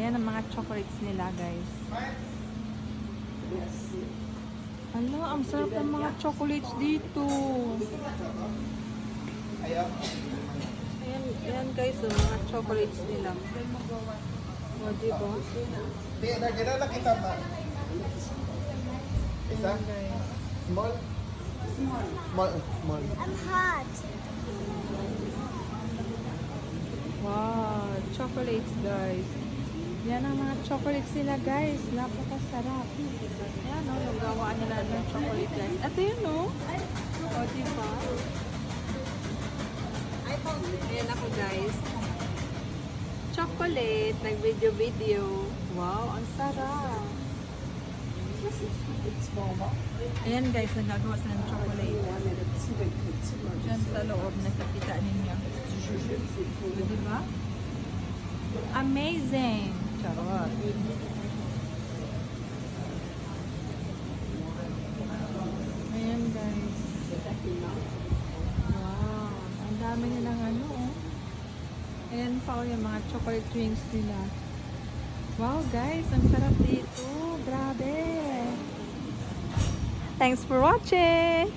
Ayan ang mga chocolates nila, guys. Hala, ang sarap ng mga chocolates dito. Ayan guys, ang mga chocolates nila. O, diba? Isa? Small? Small. I'm hot. Wow, chocolates guys. Yan ang mga chocolates nila guys. Napakasarap. Ayan o, yung gawa nila ng chocolate guys. At yun o. O, diba? Ayan ako guys. Chocolate. Nag-video-video. Wow, ang sarap. Ayan guys, nagagawa sila ng chocolate. Diyan sa loob, nakikita ninyo. Diba? Amazing! Charot! Ayan guys. Wow! Ang dami nilang ano oh. Ayan pa yung mga chocolate drinks nila. Wow guys, ang sarap dito. Grabe! Thanks for watching!